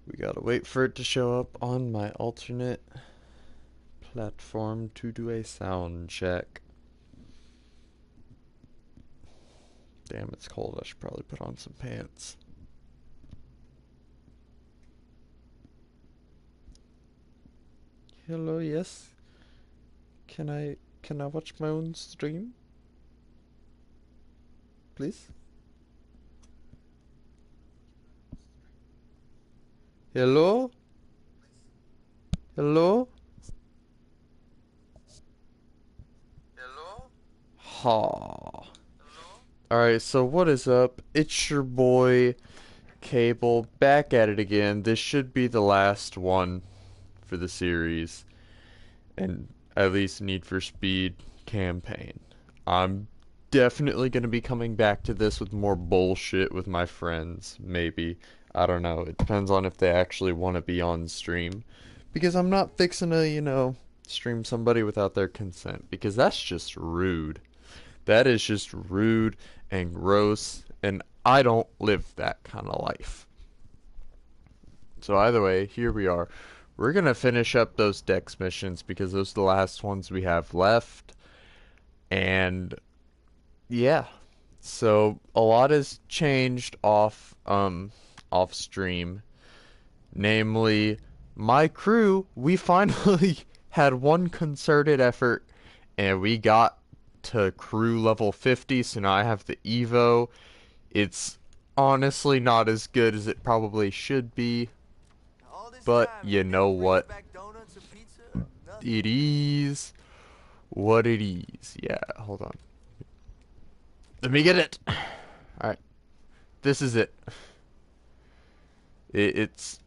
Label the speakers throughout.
Speaker 1: We gotta wait for it to show up on my alternate platform to do a sound check. Damn, it's cold. I should probably put on some pants. Hello, yes. Can I watch my own stream? Please? Hello? Hello? Hello? Ha. Alright, so what is up? It's your boy Cable back at it again. This should be the last one for the series, and at least Need for Speed campaign. I'm definitely going to be coming back to this with more bullshit with my friends, maybe. I don't know. It depends on if they actually want to be on stream. Because I'm not fixing to, stream somebody without their consent. Because that's just rude. That is just rude and gross. And I don't live that kind of life. So either way, here we are. We're going to finish up those Dex missions because those are the last ones we have left. And yeah. So a lot has changed off stream. Namely, my crew, we finally had one concerted effort and we got to crew level 50, so now I have the Evo. It's honestly not as good as it probably should be, but you know what? It is what it is. Yeah, hold on. Let me get it. Alright. This is it. It's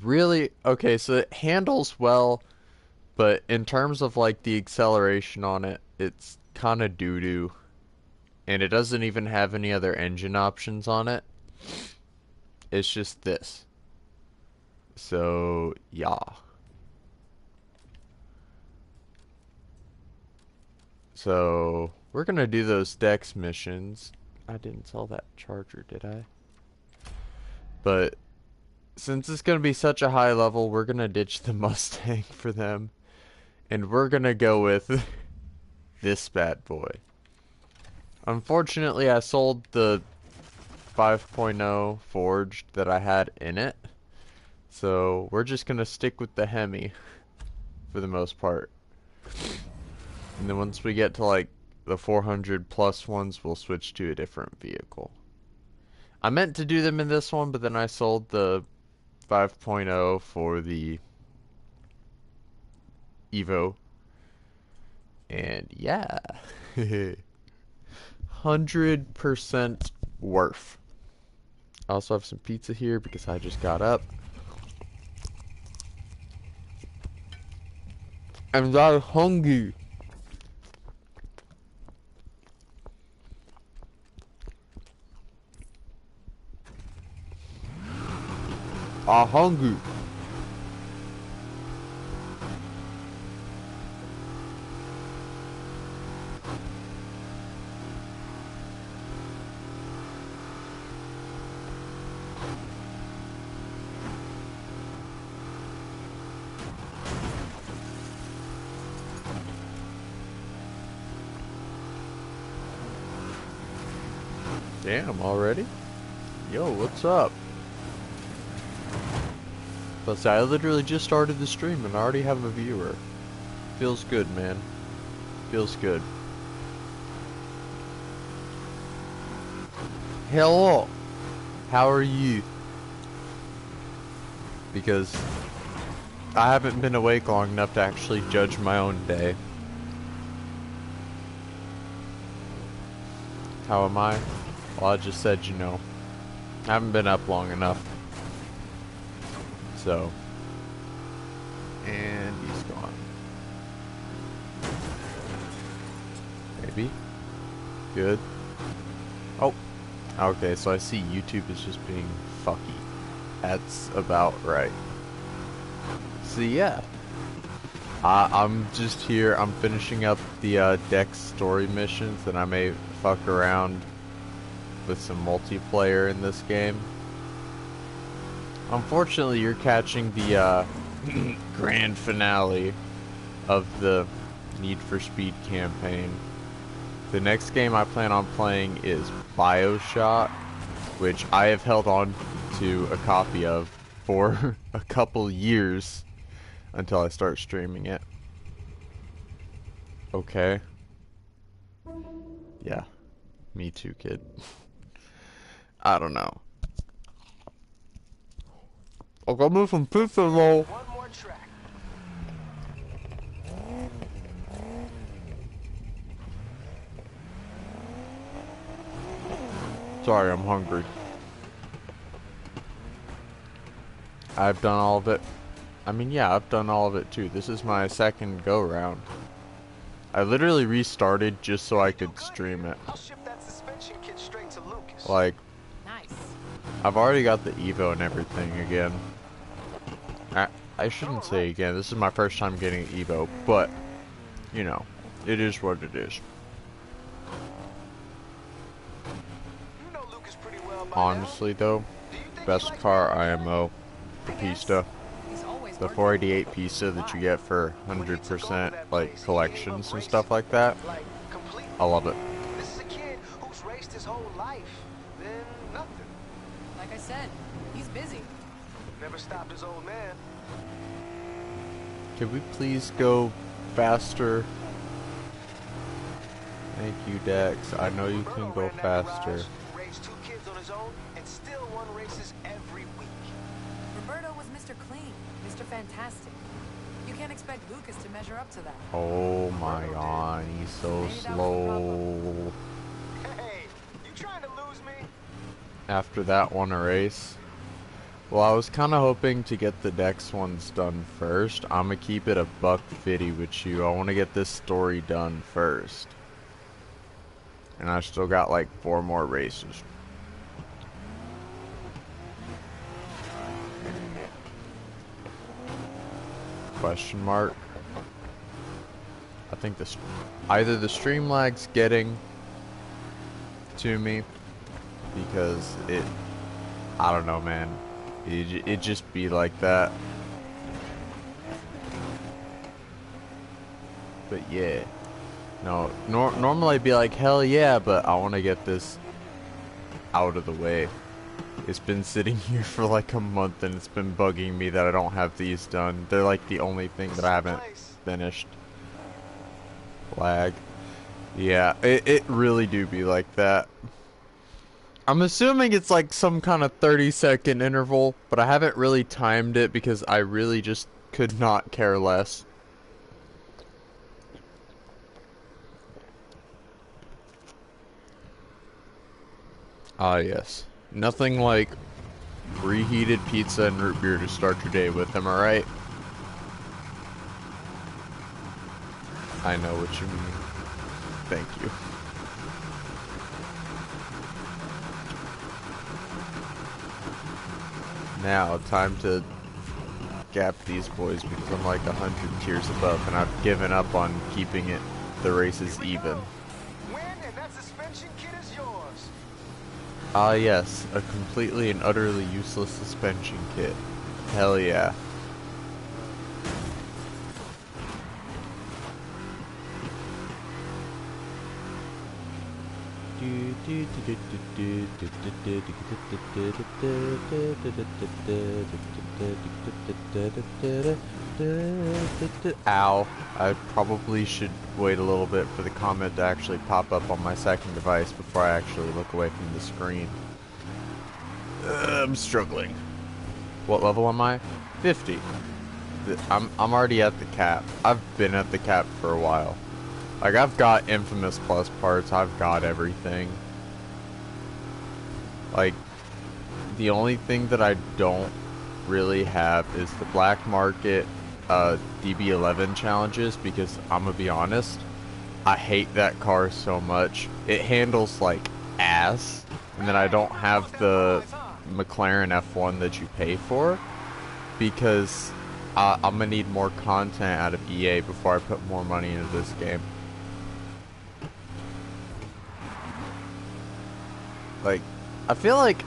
Speaker 1: really okay, so it handles well, but in terms of like the acceleration on it, it's kind of doo-doo. And it doesn't even have any other engine options on it. It's just this. So, yeah. So, we're gonna do those Dex missions. I didn't sell that charger, did I? But since it's gonna be such a high level, we're gonna ditch the Mustang for them. And we're gonna go with this bad boy. Unfortunately, I sold the 5.0 forged that I had in it. So we're just gonna stick with the Hemi for the most part. And then once we get to like the 400 plus ones, we'll switch to a different vehicle. I meant to do them in this one, but then I sold the 5.0 for the Evo. And yeah. 100% worth. I also have some pizza here because I just got up. And I'm hungry. I'm hungry. Damn, already? Yo, what's up? Plus, I literally just started the stream and I already have a viewer. Feels good, man. Feels good. Hello! How are you? Because I haven't been awake long enough to actually judge my own day. How am I? Well, I just said, I haven't been up long enough. So. And he's gone. Maybe. Good. Oh. Okay, so I see YouTube is just being fucky. That's about right. So yeah. I'm just here. I'm finishing up the Dex story missions, and I may fuck around with some multiplayer in this game. Unfortunately, you're catching the grand finale of the Need for Speed campaign. The next game I plan on playing is BioShock, which I have held on to a copy of for a couple years until I start streaming it. Okay. Yeah. Me too, kid. I don't know. I'll go move some pizza roll.
Speaker 2: One more track.
Speaker 1: Sorry, I'm hungry. I've done all of it. I mean, yeah, I've done all of it too. This is my second go round. I literally restarted just so I could stream it.
Speaker 2: I'll ship that suspension kit straight to Lucas.
Speaker 1: Like,
Speaker 3: Nice.
Speaker 1: I've already got the Evo and everything again. I shouldn't say again, this is my first time getting Evo, but, you know, it is what it is.
Speaker 2: You know Lucas pretty well by
Speaker 1: Honestly though, best car IMO, the Pista.
Speaker 3: He's always
Speaker 1: The
Speaker 3: working.
Speaker 1: 488 Pista that you get for 100% like collections and stuff like that.
Speaker 2: Like, completely.
Speaker 1: I love it.
Speaker 2: This is a kid who's raced his whole life. Then nothing.
Speaker 3: Like I said, he's busy.
Speaker 2: Never stopped his old man.
Speaker 1: Can we please go faster? Thank you, Dex. I know you can go faster.
Speaker 2: Raised 2 kids on his own and still won races every week.
Speaker 3: Roberto was Mr. Clean, Mr. Fantastic. You can't expect Lucas to measure up to that.
Speaker 1: Oh my god, he's so slow.
Speaker 2: Hey, you trying to lose me?
Speaker 1: After that one a race. Well, I was kind of hoping to get the Dex ones done first. I'm gonna keep it a $150 with you. I want to get this story done first. And I still got like 4 more races. Question mark. I think this either the stream lag's getting to me because I don't know, man. It just be like that. But yeah. No, normally I'd be like, hell yeah, but I want to get this out of the way. It's been sitting here for like a month and it's been bugging me that I don't have these done. They're like the only thing that I haven't finished. Lag. Yeah, it really do be like that. I'm assuming it's like some kind of 30-second interval, but I haven't really timed it because I really just could not care less. Ah, yes. Nothing like reheated pizza and root beer to start your day with, am I right? I know what you mean. Thank you. Now, time to gap these boys because I'm like 100 tiers above and I've given up on keeping the races even.
Speaker 2: Win and that suspension kit is yours.
Speaker 1: Ah yes, a completely and utterly useless suspension kit. Hell yeah. Ow. I probably should wait a little bit for the comment to actually pop up on my second device before I actually look away from the screen. I'm struggling. What level am I? 50. I'm already at the cap. I've been at the cap for a while. Like, I've got Infamous Plus parts, I've got everything. Like, the only thing that I don't really have is the black market DB11 challenges, because I'm gonna be honest, I hate that car so much. It handles like ass, and then I don't have the McLaren F1 that you pay for, because I'm gonna need more content out of EA before I put more money into this game. Like, I feel like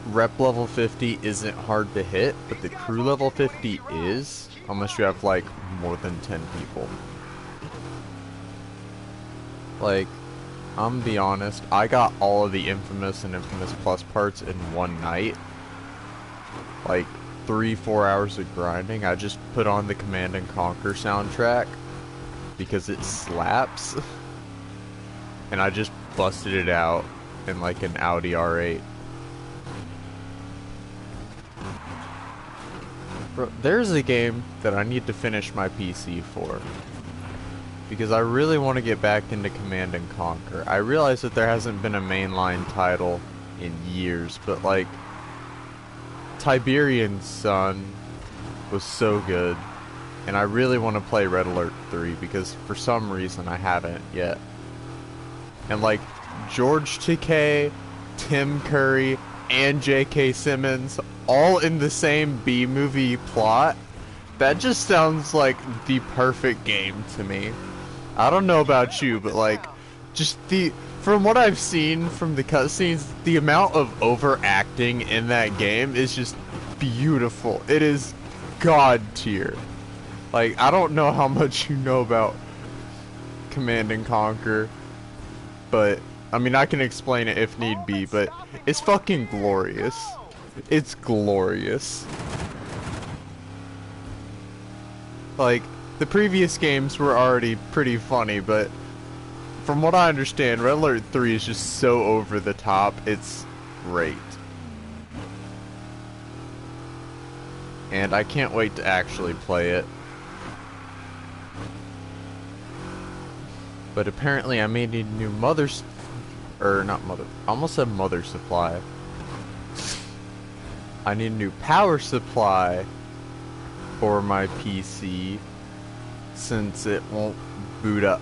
Speaker 1: rep level 50 isn't hard to hit, but the crew level 50 is, unless you have like more than 10 people. Like, I'm gonna be honest, I got all of the Infamous and Infamous Plus parts in one night. Like 3-4 hours of grinding. I just put on the Command and Conquer soundtrack because it slaps. And I just busted it out in like an Audi R8. Bro, there's a game that I need to finish my PC for. Because I really want to get back into Command and Conquer. I realize that there hasn't been a mainline title in years, but like Tiberian Sun was so good. And I really want to play Red Alert 3 because for some reason I haven't yet. And like George Takei, Tim Curry, and J.K. Simmons all in the same B-movie plot. That just sounds like the perfect game to me. I don't know about you, but like, just from what I've seen from the cutscenes, the amount of overacting in that game is just beautiful. It is god tier. Like, I don't know how much you know about Command and Conquer, but I mean, I can explain it if need be, but it's fucking glorious. It's glorious. Like, the previous games were already pretty funny, but from what I understand, Red Alert 3 is just so over the top, it's great. And I can't wait to actually play it. But apparently I may need a new mother I almost said mother supply. I need a new power supply for my PC since it won't boot up.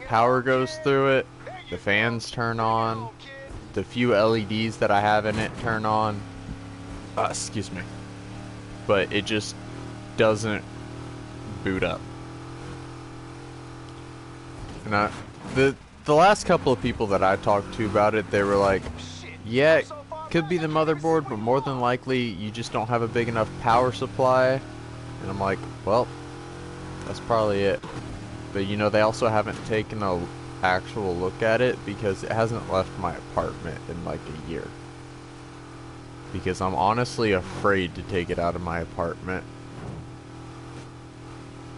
Speaker 1: Power goes through it, the fans turn on, the few LEDs that I have in it turn on. Excuse me. But it just doesn't boot up. And the last couple of people that I talked to about it, they were like, yeah, it could be the motherboard, but more than likely you just don't have a big enough power supply. And I'm like, well, that's probably it. But you know, they also haven't taken a actual look at it because it hasn't left my apartment in like a year. Because I'm honestly afraid to take it out of my apartment.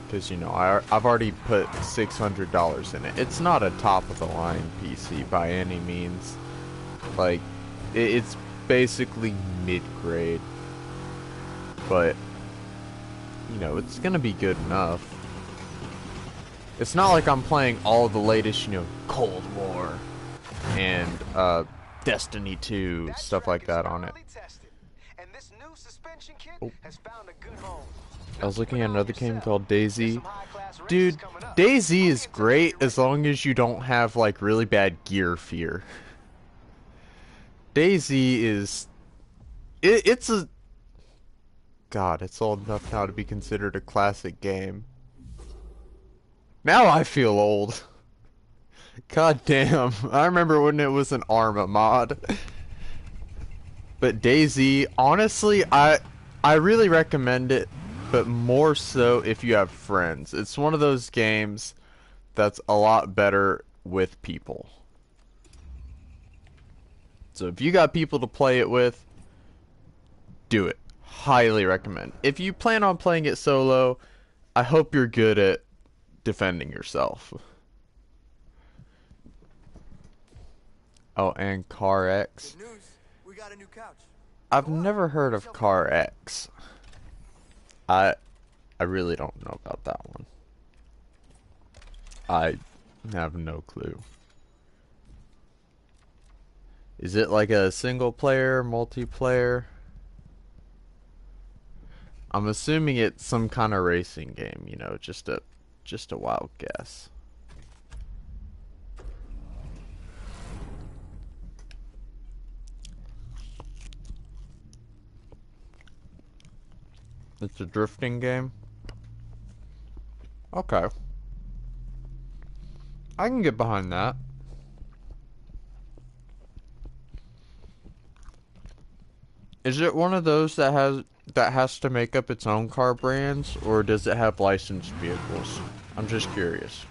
Speaker 1: Because, you know, I've already put $600 in it. It's not a top-of-the-line PC by any means. Like, it's basically mid-grade. But, you know, it's gonna be good enough. It's not like I'm playing all the latest, you know, Cold War and Destiny 2, stuff like that on it. Oh. I was looking at another game called DayZ. Dude, DayZ is great as long as you don't have like really bad gear fear. DayZ is it's a God, it's old enough now to be considered a classic game. Now I feel old. God damn, I remember when it was an Arma mod. But DayZ, honestly, I really recommend it. But more so if you have friends. It's one of those games that's a lot better with people. So if you got people to play it with, do it. Highly recommend. If you plan on playing it solo, I hope you're good at defending yourself. Oh, and Car X.
Speaker 2: Good news. We got a new couch.
Speaker 1: I've never heard of Car X. I really don't know about that one. I have no clue. Is it like a single player, multiplayer? I'm assuming it's some kind of racing game, you know, just a wild guess. It's a drifting game? Okay. I can get behind that. Is it one of those that has to make up its own car brands, or does it have licensed vehicles? I'm just curious.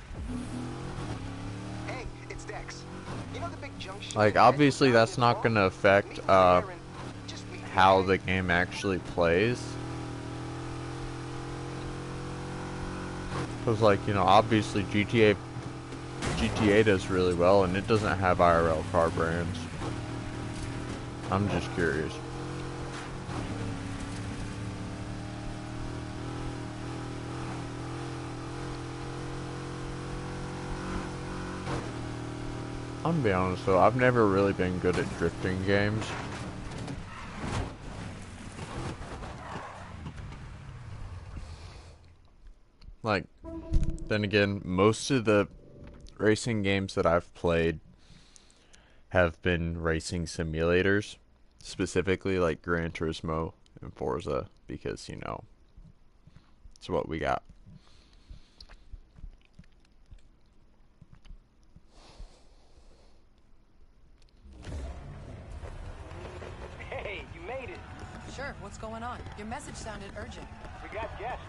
Speaker 2: Hey, it's Dex. You know the big junction
Speaker 1: Like,
Speaker 2: in Edgewood
Speaker 1: obviously
Speaker 2: not
Speaker 1: that's
Speaker 2: near the
Speaker 1: not
Speaker 2: mall?
Speaker 1: gonna affect
Speaker 2: Meet me there and just meet me,
Speaker 1: how
Speaker 2: okay?
Speaker 1: the game actually plays. Cause like, you know, obviously GTA does really well, and it doesn't have IRL car brands. I'm just curious. I'm gonna be honest though, I've never really been good at drifting games. Like, then again, most of the racing games that I've played have been racing simulators, specifically like Gran Turismo and Forza, because, you know, it's what we got.
Speaker 4: Hey, you made it.
Speaker 3: Sure, what's going on? Your message sounded urgent.
Speaker 4: We got guests.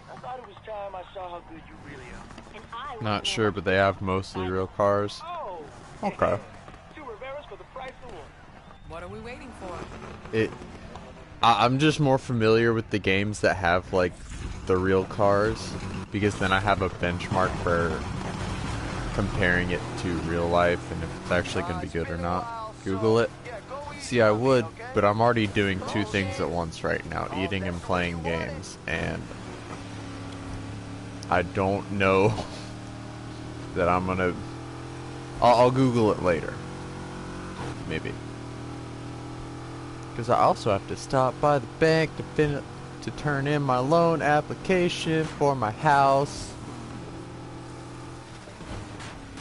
Speaker 4: I thought it was time I saw how good you really are.
Speaker 5: And I
Speaker 1: Not sure, but they have mostly real cars.
Speaker 4: Oh,
Speaker 1: Okay.
Speaker 4: yeah. 2 Riveras for the price of 1.
Speaker 3: What are we waiting for?
Speaker 1: I'm just more familiar with the games that have like the real cars, because then I have a benchmark for comparing it to real life and if it's actually gonna be good or not. Google it. See, I would, but I'm already doing two things at once right now, eating and playing games, and I don't know that I'm gonna... I'll Google it later. Maybe. Because I also have to stop by the bank to turn in my loan application for my house.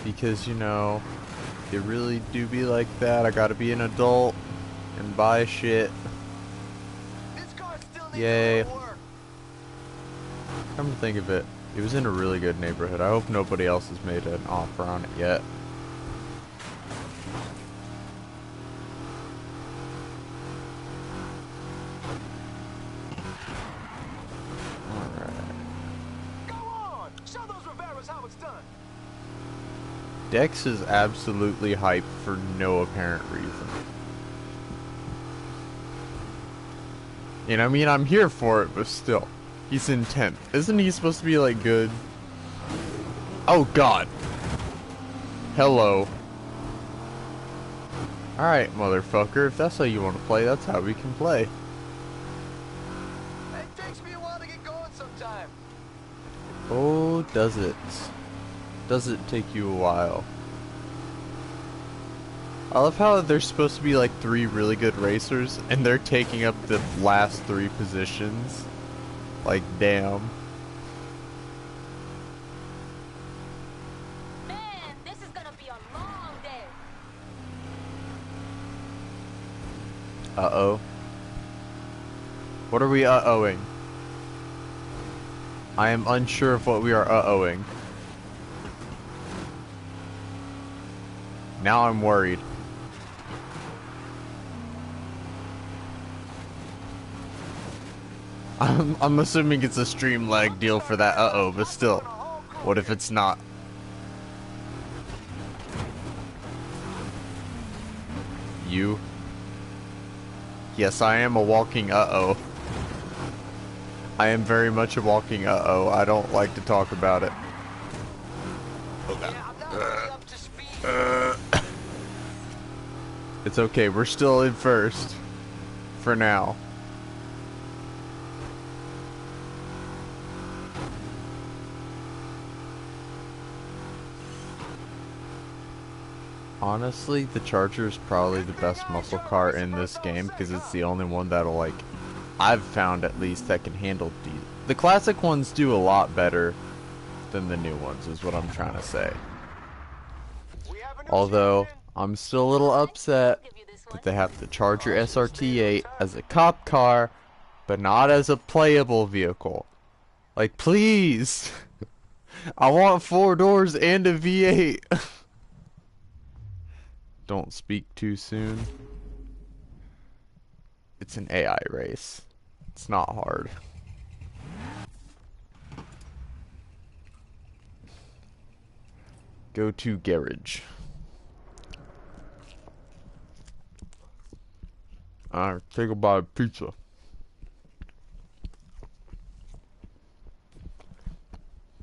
Speaker 1: Because, you know, it really do be like that. I gotta be an adult and buy shit.
Speaker 2: This car still needs
Speaker 1: Yay.
Speaker 2: a little work.
Speaker 1: Come to think of it, it was in a really good neighborhood. I hope nobody else has made an offer on it yet.
Speaker 2: Go on! Show those Riveras how it's done.
Speaker 1: Dex is absolutely hyped for no apparent reason. And I mean, I'm here for it, but still. He's in 10th. Isn't he supposed to be, like, good? Oh, God. Hello. Alright, motherfucker. If that's how you want to play, that's how we can play.
Speaker 2: It takes me a while to get going sometime.
Speaker 1: Oh, does it? Does it take you a while? I love how there's supposed to be like 3 really good racers, and they're taking up the last 3 positions. Like, damn.
Speaker 5: Man, this is gonna be a long day.
Speaker 1: Uh-oh. What are we uh-ohing? I am unsure of what we are uh-ohing. Now I'm worried. I'm assuming it's a stream lag deal for that uh-oh, but still. What if it's not? You? Yes, I am a walking uh-oh. I am very much a walking uh-oh. I don't like to talk about it.
Speaker 2: Yeah, I'm not really up to speed.
Speaker 1: It's okay, we're still in first. For now. Honestly, the Charger is probably the best muscle car in this game because it's the only one that'll, like, I've found at least that can handle the classic ones do a lot better than the new ones, is what I'm trying to say.
Speaker 2: We have a new
Speaker 1: Although,
Speaker 2: champion.
Speaker 1: I'm still a little upset that they have the Charger SRT8 as a cop car, but not as a playable vehicle. Like, please! I want 4 doors and a V8! Don't speak too soon. It's an AI race. It's not hard. Go to garage. Alright, take a bite of pizza.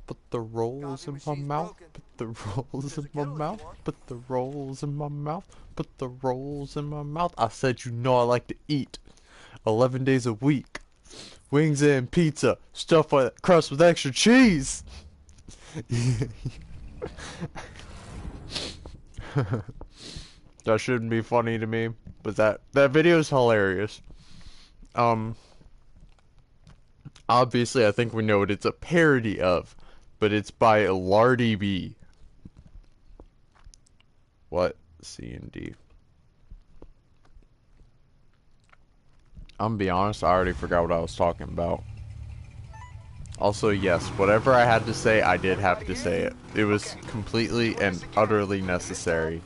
Speaker 1: Put the rolls in my mouth. Put the rolls in my mouth. Put the rolls in my mouth. Put the rolls in my mouth. I said you know I like to eat 11 days a week. Wings and pizza. Stuffed with crust with extra cheese. That shouldn't be funny to me, but that video is hilarious. Obviously I think we know what it's a parody of, but it's by Lardy B. What? C and D. I'm gonna be honest, I already forgot what I was talking about. Also, yes, whatever I had to say, I did have to say it. It was completely and utterly necessary.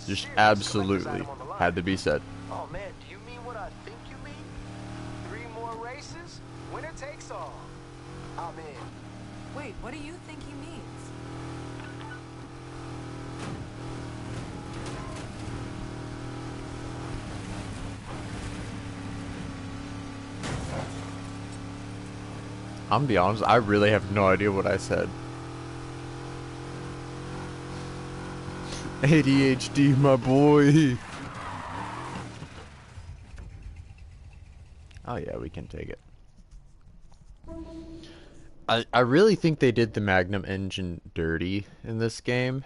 Speaker 1: Just absolutely had to be said.
Speaker 4: Oh man, do you mean what I think you mean? 3 more races? Winner takes all. I'm in.
Speaker 3: Wait, what do you think he means?
Speaker 1: I'm gonna be honest, I really have no idea what I said. ADHD, my boy. Oh yeah, we can take it. I really think they did the Magnum engine dirty in this game.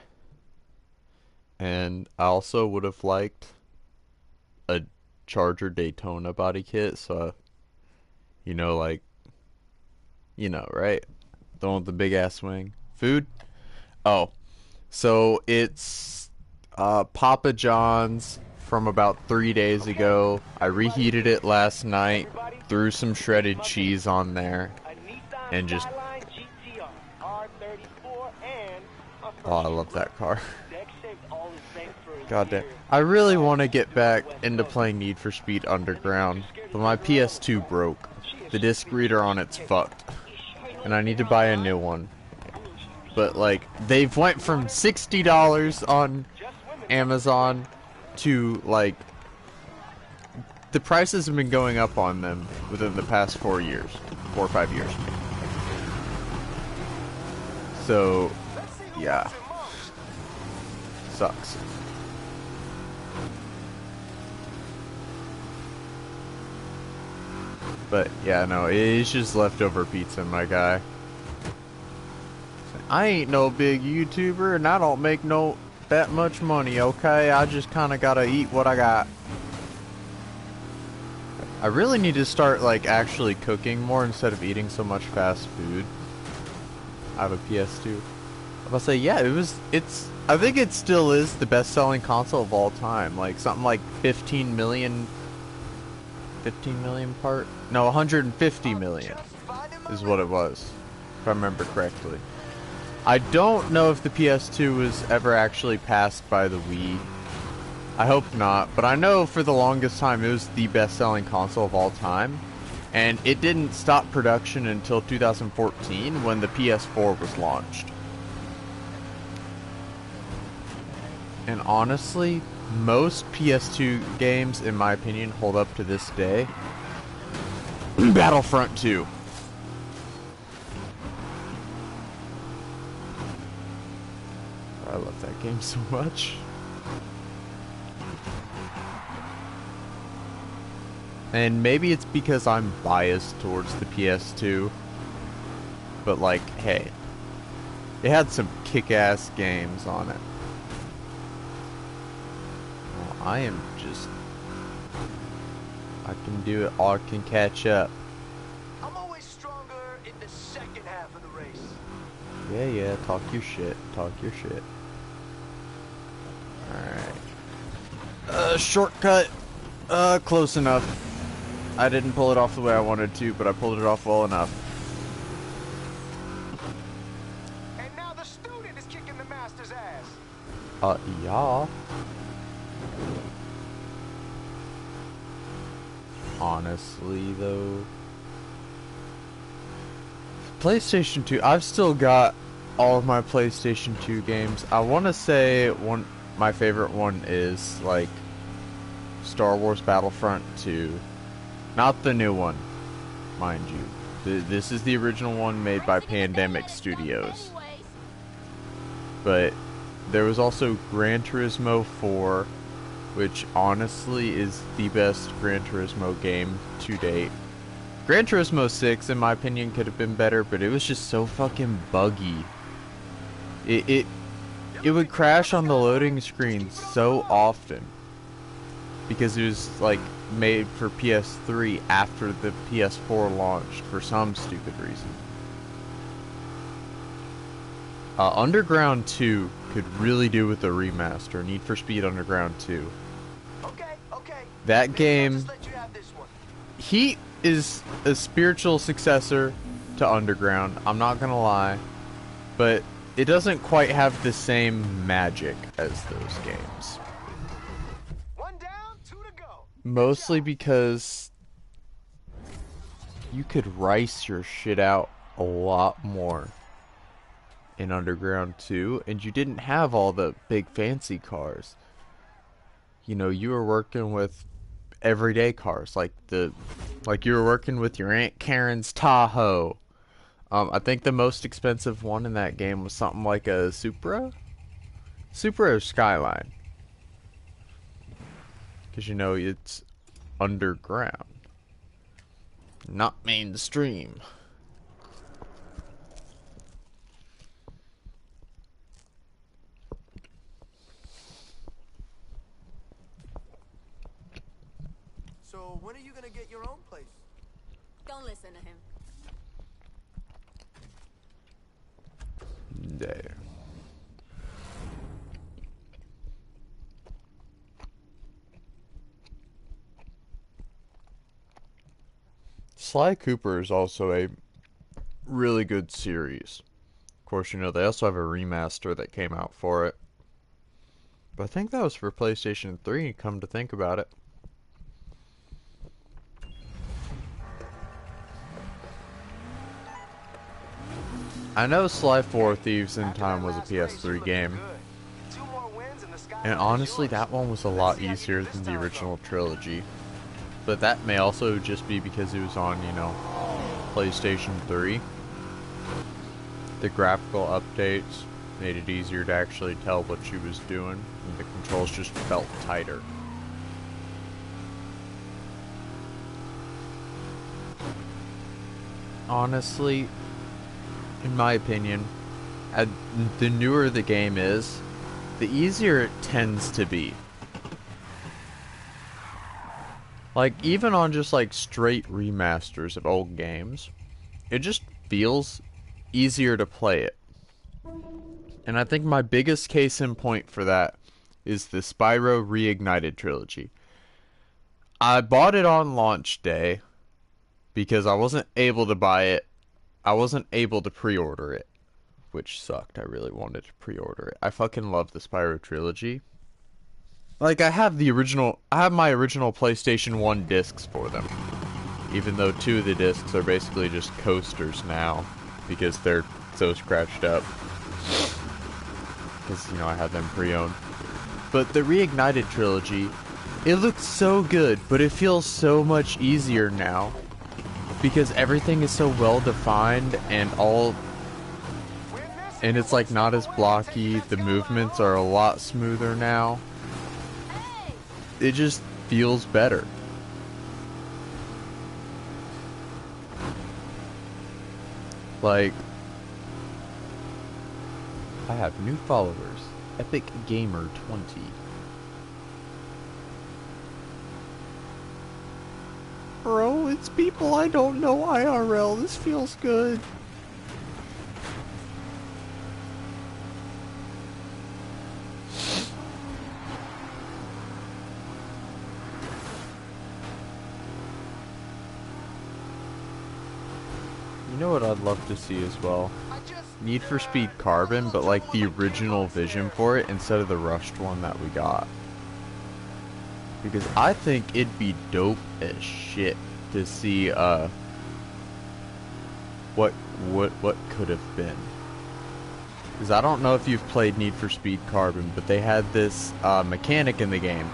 Speaker 1: And I also would have liked a Charger Daytona body kit, so you know, like, you know, right? The one with the big ass wing. Food? Oh. So it's Papa John's from about 3 days ago. I reheated it last night, threw some shredded cheese on there, and just... Oh, I love that car. God damn. I really want to get back into playing Need for Speed Underground, but my PS2 broke. The disc reader on it's fucked. And I need to buy a new one. But like, they've went from $60 on Amazon to like, the prices have been going up on them within the past 4 years. 4 or 5 years. So, yeah. Sucks. But yeah, no, it's just leftover pizza, my guy. I ain't no big YouTuber and I don't make no that much money, okay? I just kinda gotta eat what I got. I really need to start like actually cooking more instead of eating so much fast food. I have a PS2. I'll say, yeah, I think it still is the best selling console of all time. Like something like 15 million part? No, 150 million is what it was, if I remember correctly. I don't know if the PS2 was ever actually passed by the Wii. I hope not, but I know for the longest time it was the best-selling console of all time. And it didn't stop production until 2014 when the PS4 was launched. And honestly, most PS2 games, in my opinion, hold up to this day. Battlefront 2. I love that game so much. And maybe it's because I'm biased towards the PS2. But like, hey, it had some kick-ass games on it. Well, I am just... I can do it, or I can catch up.
Speaker 4: I'm always stronger in the second half of the race.
Speaker 1: Yeah, talk your shit. Talk your shit. Alright. Shortcut. Close enough. I didn't pull it off the way I wanted to, but I pulled it off well enough.
Speaker 4: And now the student is kicking the master's ass.
Speaker 1: Yeah. honestly, though. PlayStation 2, I've still got all of my PlayStation 2 games. I want to say my favorite one is, like, Star Wars Battlefront 2. Not the new one, mind you. This is the original one made by Pandemic Studios. But there was also Gran Turismo 4, which honestly is the best Gran Turismo game to date. Gran Turismo 6, in my opinion, could have been better, but it was just so fucking buggy. It would crash on the loading screen so often because it was like made for PS3 after the PS4 launched for some stupid reason. Underground 2 could really do with a remaster. Need for Speed Underground 2.
Speaker 4: Okay.
Speaker 1: That
Speaker 4: Maybe I'll
Speaker 1: game,
Speaker 4: just let you have this one.
Speaker 1: Heat is a spiritual successor to Underground. I'm not gonna lie, but it doesn't quite have the same magic as those games.
Speaker 4: One down, two to go.
Speaker 1: Mostly because you could rice your shit out a lot more in Underground 2, and you didn't have all the big fancy cars. You know, you were working with everyday cars, like you were working with your Aunt Karen's Tahoe. I think the most expensive one in that game was something like a Supra or Skyline, because you know it's underground, not mainstream.
Speaker 4: So when are you gonna get your own place?
Speaker 5: Don't listen to him.
Speaker 1: There. Sly Cooper is also a really good series. Of course, you know, they also have a remaster that came out for it. But I think that was for PlayStation 3, come to think about it. I know Sly 4 Thieves in Time was a PS3 game. And honestly, that one was a lot easier than the original trilogy. But that may also just be because it was on, you know, PlayStation 3. The graphical updates made it easier to actually tell what she was doing, and the controls just felt tighter. Honestly, in my opinion, the newer the game is, the easier it tends to be. Like, even on just like straight remasters of old games, it just feels easier to play it. And I think my biggest case in point for that is the Spyro Reignited trilogy. I bought it on launch day because I wasn't able to buy it. I wasn't able to pre-order it, which sucked. I really wanted to pre-order it. I fucking love the Spyro trilogy. Like, I have my original PlayStation 1 discs for them. Even though 2 of the discs are basically just coasters now, because they're so scratched up. Because, you know, I had them pre-owned. But the Reignited trilogy, it looks so good, but it feels so much easier now. Because everything is so well defined and it's like not as blocky. The movements are a lot smoother now. It just feels better. Like, I have new followers. Epic Gamer 20. Bro, it's people I don't know IRL. This feels good. You know what I'd love to see as well? Need for Speed Carbon, but like the original vision for it instead of the rushed one that we got. Because I think it'd be dope as shit to see what could have been. Because I don't know if you've played Need for Speed Carbon, but they had this mechanic in the game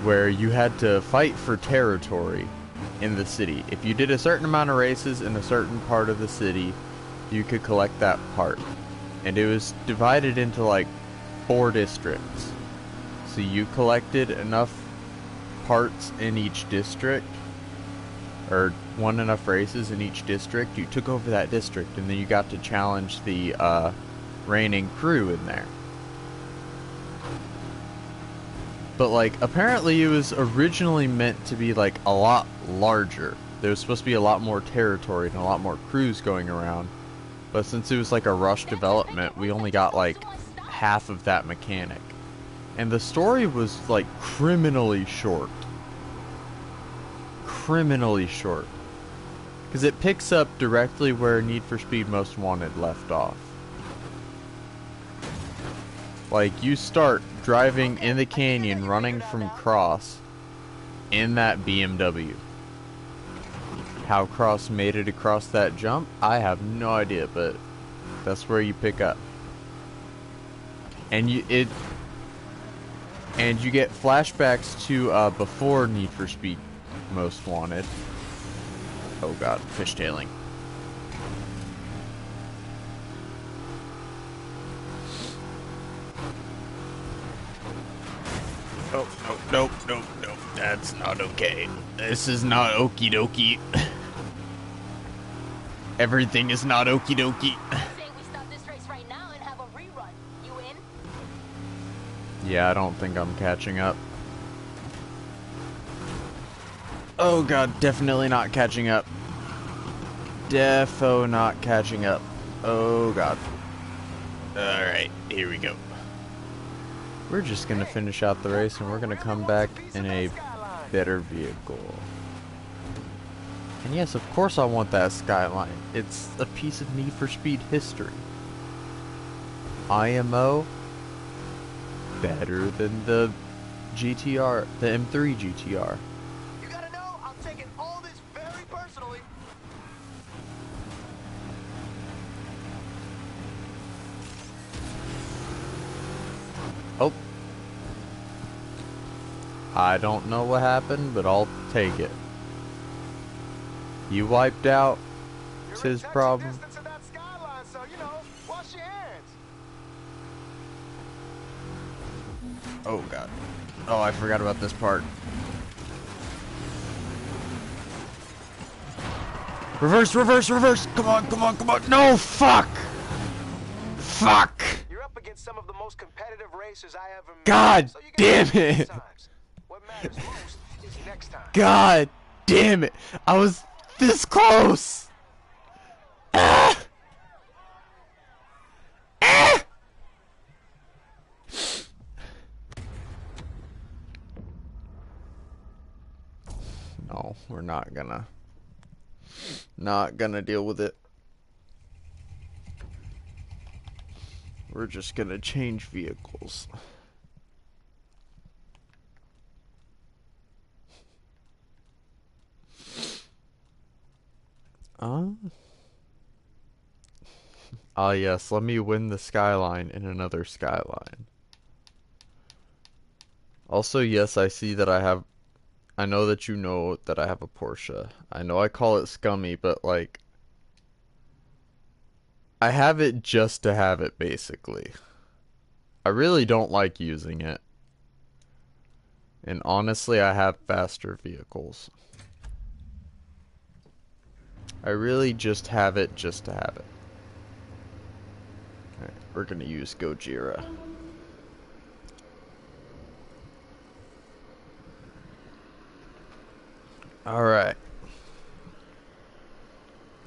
Speaker 1: where you had to fight for territory in the city. If you did a certain amount of races in a certain part of the city, you could collect that part. And it was divided into like 4 districts. So you collected enough parts in each district, or won enough races in each district, you took over that district, and then you got to challenge the reigning crew in there. But like, apparently it was originally meant to be like a lot larger. There was supposed to be a lot more territory and a lot more crews going around. But since it was like a rush development, we only got like half of that mechanic. And the story was like criminally short. Criminally short. Because it picks up directly where Need for Speed Most Wanted left off. Like, you start driving in the canyon, running from Cross in that BMW. How Cross made it across that jump, I have no idea, but that's where you pick up. And you get flashbacks to before Need for Speed Most Wanted. Oh god, fishtailing. Oh, nope, that's not okay. This is not okie dokie. Everything is not okie dokie.
Speaker 5: Say we stop this race right now and have a rerun. You in?
Speaker 1: Yeah, I don't think I'm catching up. Oh god, definitely not catching up. Defo not catching up. Oh god. Alright, here we go. We're just gonna finish out the race and we're gonna come back in a better vehicle. And yes, of course I want that Skyline. It's a piece of Need for Speed history. IMO, better than the GTR, the M3 GTR.
Speaker 4: You gotta know, I'm taking all this very personally.
Speaker 1: Oh. I don't know what happened, but I'll take it. You wiped out. It's his problem.
Speaker 4: Distance of that Skyline, so, you know, wash your hands.
Speaker 1: Oh god. Oh, I forgot about this part. Reverse, reverse, reverse! Come on, come on, come on! No, fuck! Fuck!
Speaker 4: You're up against some of the most competitive racers I ever met.
Speaker 1: God
Speaker 4: So you
Speaker 1: damn
Speaker 4: gotta
Speaker 1: it!
Speaker 4: times. What matters most is next time.
Speaker 1: God damn it! I was this close! Ah! Ah! No, we're not gonna deal with it. We're just gonna change vehicles. Ah yes, let me win the Skyline in another Skyline. Also, yes, I see that I know that you know that I have a Porsche. I know I call it scummy, but like, I have it just to have it, basically. I really don't like using it. And honestly, I have faster vehicles. I really just have it just to have it. Alright, we're gonna use Gojira. Alright.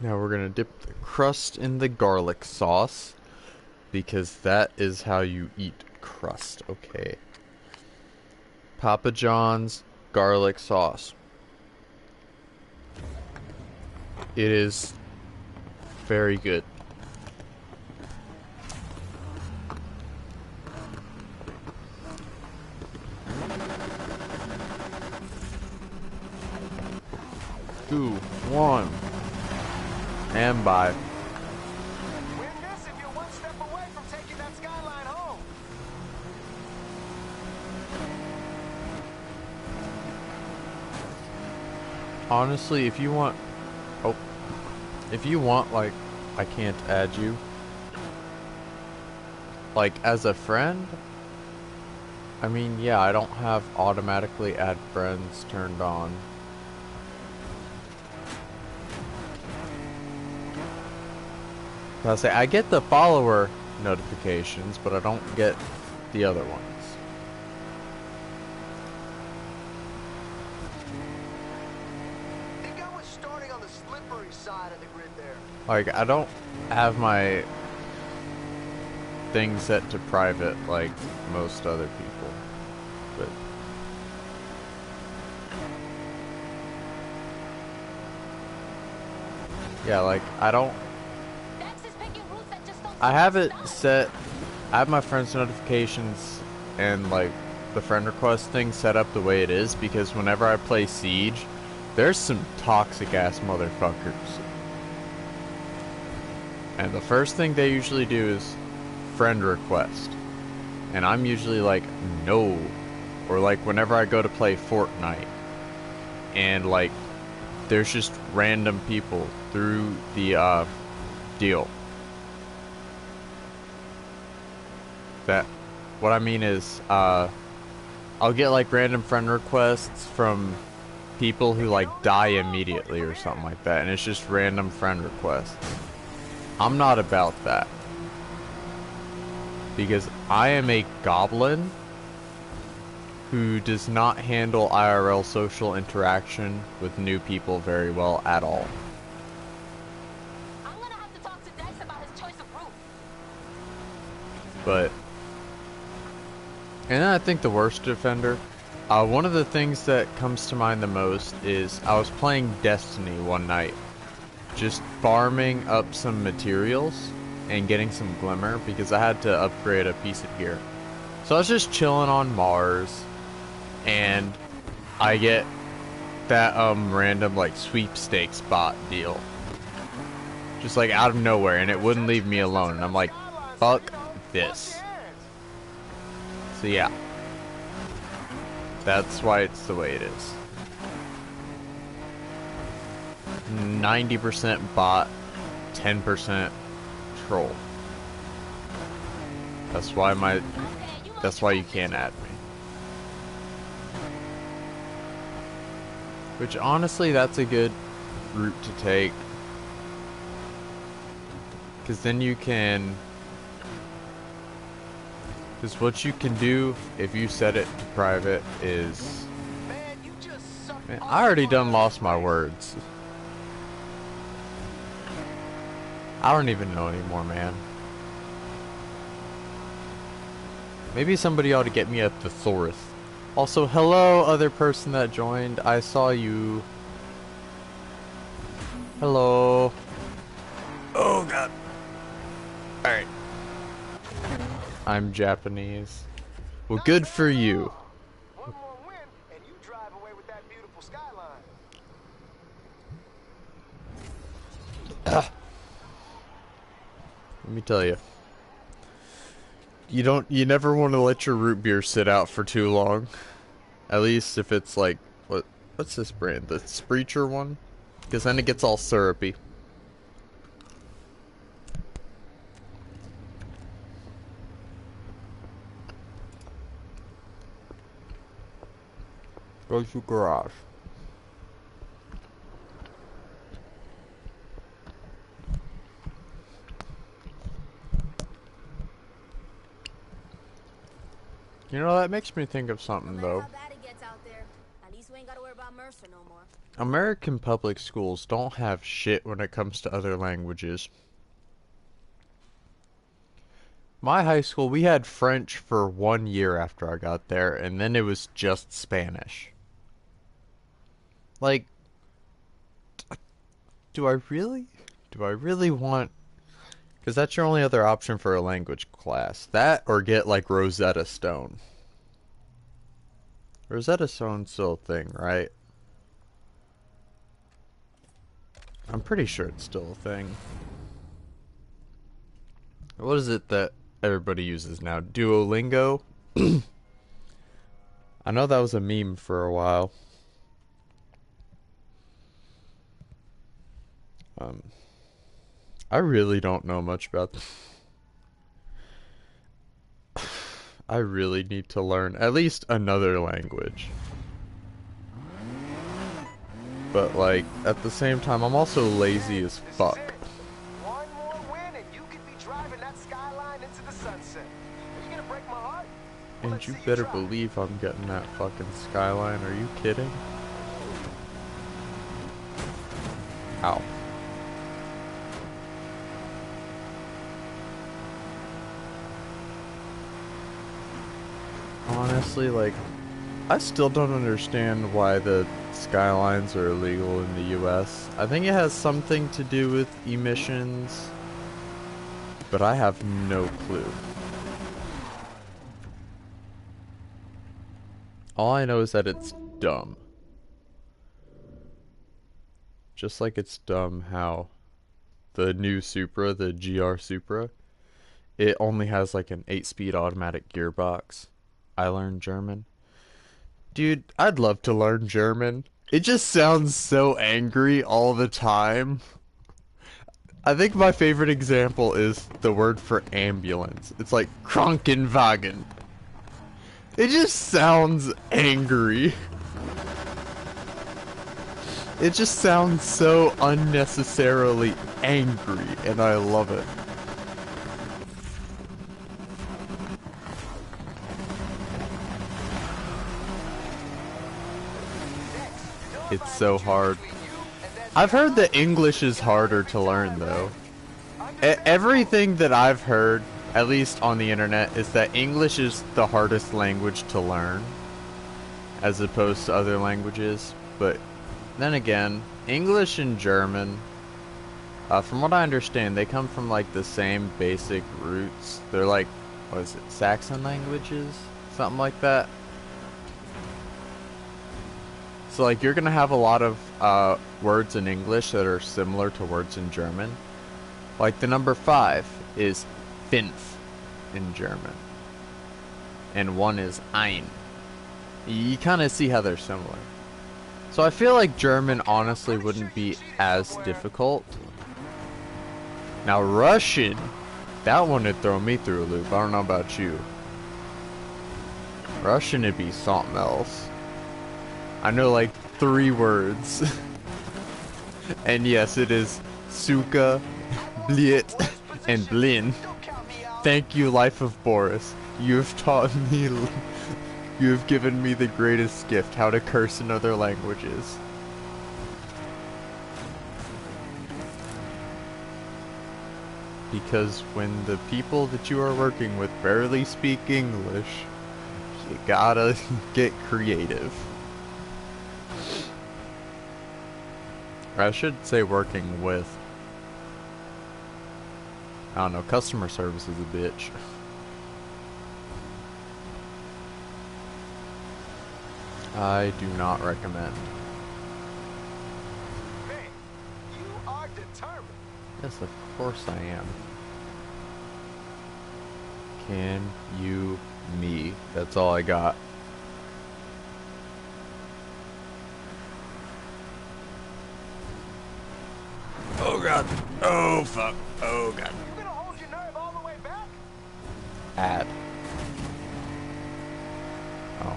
Speaker 1: Now we're gonna dip the crust in the garlic sauce, because that is how you eat crust, okay? Papa John's garlic sauce. It is very good. 2, 1. And bye.
Speaker 4: Win this if you're one step away from taking that skyline home.
Speaker 1: Honestly, if you want... Oh. If you want, like, I can't add you. Like, as a friend? I mean, yeah, I don't have automatically add friends turned on. I'll say, I get the follower notifications, but I don't get the other ones.
Speaker 4: Think I was starting on the slippery side of the grid there.
Speaker 1: Like, I don't have my thing set to private like most other people, but yeah, like, I don't... I have it set... I have my friends notifications and, like, the friend request thing set up the way it is, because whenever I play Siege, there's some toxic-ass motherfuckers. And the first thing they usually do is friend request. And I'm usually like, no. Or, like, whenever I go to play Fortnite, and, like, there's just random people through the, deal. What I mean is, I'll get, like, random friend requests from people who, like, die immediately or something like that, and it's just random friend requests. I'm not about that. Because I am a goblin who does not handle IRL social interaction with new people very well at all.
Speaker 5: I'm gonna have to talk to Dex about his choice of route.
Speaker 1: But, and then I think the worst defender, one of the things that comes to mind the most is I was playing Destiny one night, just farming up some materials and getting some glimmer because I had to upgrade a piece of gear. So I was just chilling on Mars, and I get that random, like, sweepstakes bot deal, just like out of nowhere, and it wouldn't leave me alone, and I'm like, fuck this. So yeah, that's why it's the way it is. 90% bot, 10% troll. That's why you can't add me. Which, honestly, that's a good route to take, because then you can... Because what you can do if you set it to private is... Man, I already done lost my words. I don't even know anymore, man. Maybe somebody ought to get me a thesaurus. Also, hello, other person that joined. I saw you. Hello. Oh, God. Alright. I'm Japanese. Well, good for you.
Speaker 4: One more win, and you drive away with that beautiful skyline.
Speaker 1: Let me tell you. You never want to let your root beer sit out for too long. At least if it's like, what's this brand? The Spreacher one? Because then it gets all syrupy. Go to garage. You know, that makes me think of something, though. American public schools don't have shit when it comes to other languages. My high school, we had French for 1 year after I got there, and then it was just Spanish. Like, do I really? Do I really want... Because that's your only other option for a language class. That, or get, like, Rosetta Stone. Rosetta Stone's still a thing, right? I'm pretty sure it's still a thing. What is it that everybody uses now? Duolingo? I know that was a meme for a while. I really don't know much about I really need to learn at least another language. But like, at the same time, I'm also lazy as fuck.
Speaker 4: One more win and you could be driving that skyline into the sunset. Are you gonna break my heart? Well,
Speaker 1: And
Speaker 4: let's
Speaker 1: you
Speaker 4: see
Speaker 1: better
Speaker 4: try.
Speaker 1: believe I'm getting that fucking skyline. Are you kidding? Ow. Honestly, like, I still don't understand why the skylines are illegal in the US. I think it has something to do with emissions, but I have no clue. All I know is that it's dumb. Just like it's dumb how the new Supra, the GR Supra, it only has like an 8-speed automatic gearbox. I learned German. Dude, I'd love to learn German. It just sounds so angry all the time. I think my favorite example is the word for ambulance. It's like Krankenwagen. It just sounds angry. It just sounds so unnecessarily angry, and I love it. It's so hard. I've heard that English is harder to learn, though. Everything that I've heard, at least on the internet, is that English is the hardest language to learn, as opposed to other languages. But then again, English and German, from what I understand, they come from like the same basic roots. They're like, what is it, Saxon languages? Something like that. So like you're gonna have a lot of words in English that are similar to words in German. Like the number 5 is fünf in German. And 1 is ein. You kind of see how they're similar. So I feel like German honestly wouldn't be as difficult. Now Russian, that one would throw me through a loop. I don't know about you. Russian would be something else. I know like 3 words. And yes, it is suka, bliet, and blin. Thank you, Life of Boris. You have taught me, you have given me the greatest gift, how to curse in other languages. Because when the people that you are working with barely speak English, you gotta get creative. I should say working with. I don't know, customer service is a bitch. I do not recommend.
Speaker 4: Man, you are determined.
Speaker 1: Yes, of course I am. Can you me? That's all I got. Oh god. Oh fuck. Oh god.
Speaker 4: You gonna hold your nerve all the way back?
Speaker 1: Add. Oh.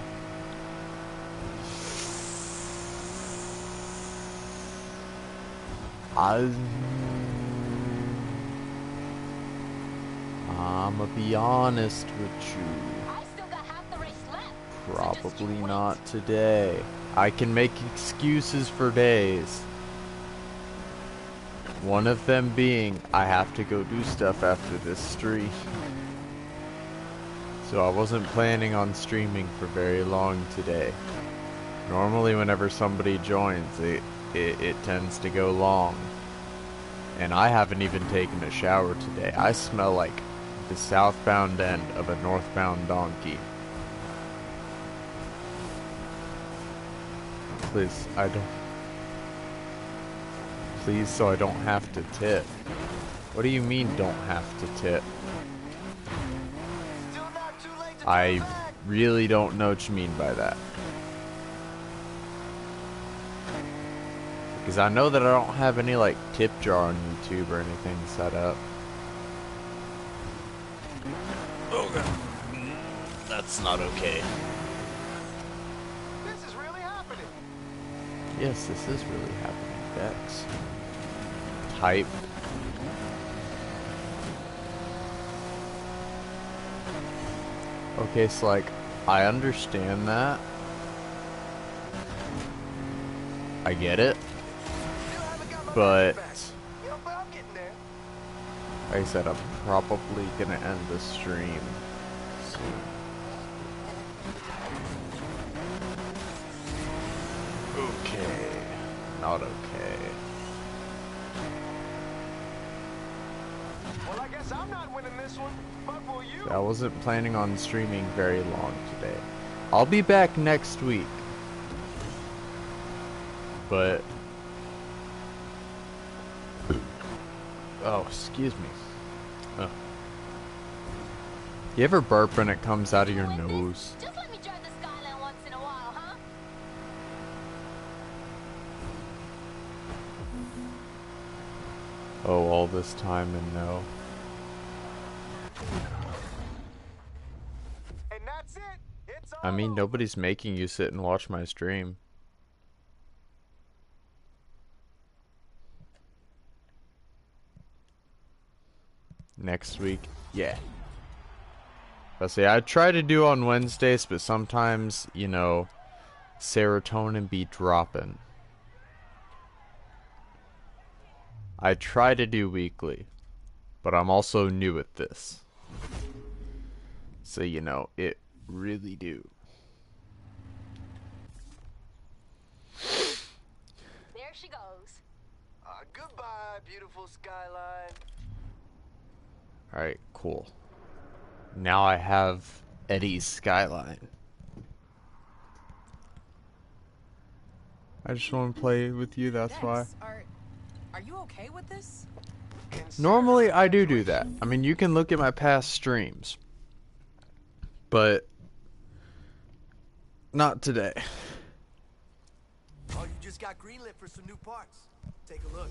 Speaker 1: I'ma be honest with you.
Speaker 5: I still got half the race left. So just
Speaker 1: Probably
Speaker 5: you wait.
Speaker 1: not today. I can make excuses for days. One of them being, I have to go do stuff after this stream. So I wasn't planning on streaming for very long today. Normally whenever somebody joins, it tends to go long. And I haven't even taken a shower today. I smell like the southbound end of a northbound donkey. Please, please, so I don't have to tip. What do you mean, don't have to tip?
Speaker 4: Still not too late to
Speaker 1: I
Speaker 4: turn back.
Speaker 1: really don't know what you mean by that. Because I know that I don't have any, like, tip jar on YouTube or anything set up. Oh, God. That's not okay.
Speaker 4: This is really happening.
Speaker 1: Yes, this is really happening. Dex. Type. Okay, so, like, I understand that. I get it.
Speaker 4: Still haven't got my
Speaker 1: But,
Speaker 4: battery back. You know, but I'm getting there.
Speaker 1: like I said, I'm probably gonna end the stream soon. Okay. Not okay.
Speaker 4: Well, I guess I'm not winning this one, but will you?
Speaker 1: I wasn't planning on streaming very long today. I'll be back next week. But... Oh, excuse me. Oh. You ever burp when it comes out of your nose?
Speaker 5: Just let me drive the Skyline once in a while, huh?
Speaker 1: Oh, all this time and no.
Speaker 4: And that's it. It's all
Speaker 1: I mean,
Speaker 4: over.
Speaker 1: nobody's making you sit and watch my stream. Next week, yeah. Let's see, I try to do on Wednesdays, but sometimes, you know, serotonin be dropping. I try to do weekly, but I'm also new at this. So, you know, it really do.
Speaker 5: There she goes.
Speaker 4: Goodbye, beautiful skyline.
Speaker 1: Alright, cool. Now I have Eddie's skyline. I just want to play with you, that's why.
Speaker 3: Dex, are you okay with this?
Speaker 1: Normally I do that. I mean, you can look at my past streams. But not today.
Speaker 4: Oh, you just got greenlit for some new parts. Take a look.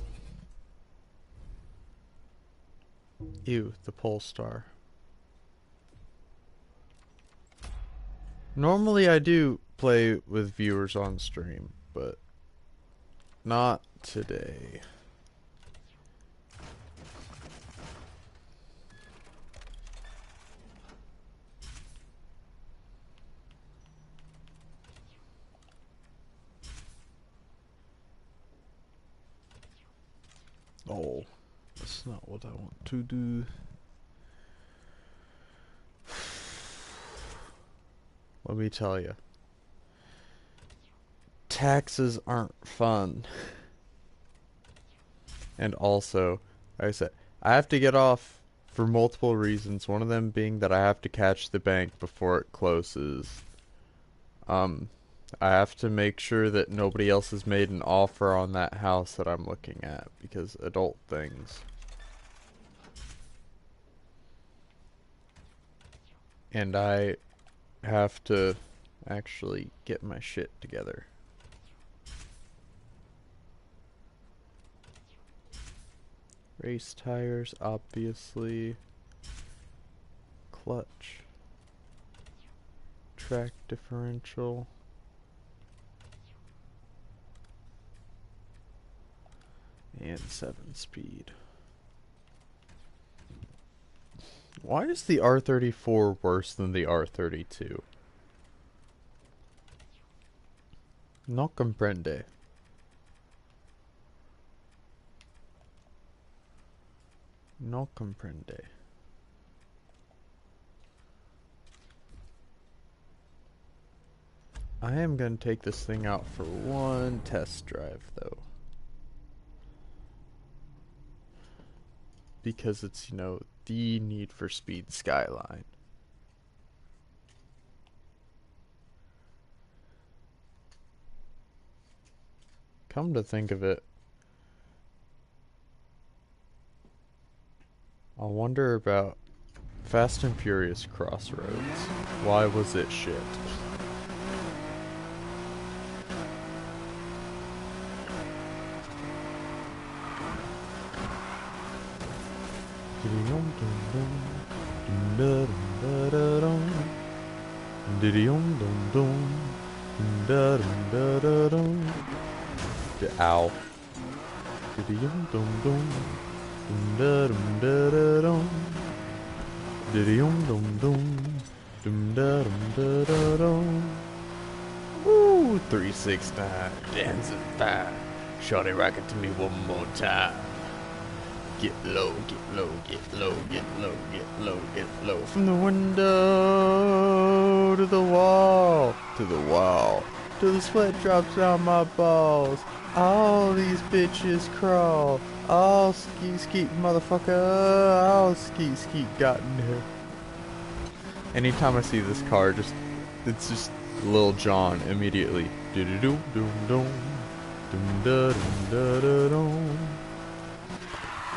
Speaker 1: Ew, the Polestar. Normally I do play with viewers on stream, but not today. Oh, that's not what I want to do. Let me tell you. Taxes aren't fun. And also, like I said, I have to get off for multiple reasons. One of them being that I have to catch the bank before it closes. I have to make sure that nobody else has made an offer on that house that I'm looking at, because adult things. And I have to actually get my shit together. Race tires, obviously. Clutch. Track differential. And 7-speed. Why is the R34 worse than the R32? No comprende. No comprende. I am going to take this thing out for one test drive, though. Because it's, you know, the Need for Speed Skyline. Come to think of it, wonder about Fast and Furious Crossroads. Why was it shit? Ow. Woo! 369 dancing fine. Shorty rock it to me one more time. Get low, get low, get low, get low, get low, get low. From the window to the wall, to the wall, till the sweat drops down my balls. All these bitches crawl. All ski skeet motherfucker. All ski skeet got in here. Anytime I see this car, it's just Lil Jon immediately. Do do do do do dum da dum da da dum.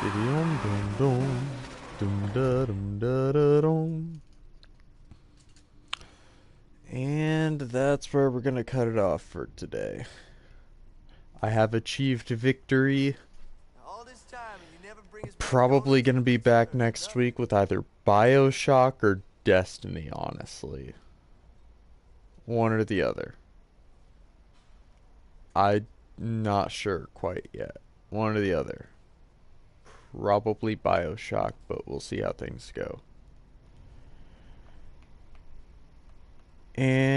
Speaker 1: Dum dum dum dum da dum da da dum. And that's where we're gonna cut it off for today. I have achieved victory. Probably gonna be back next week with either BioShock or Destiny, honestly. One or the other. I'm not sure quite yet. One or the other. Probably BioShock, but we'll see how things go. And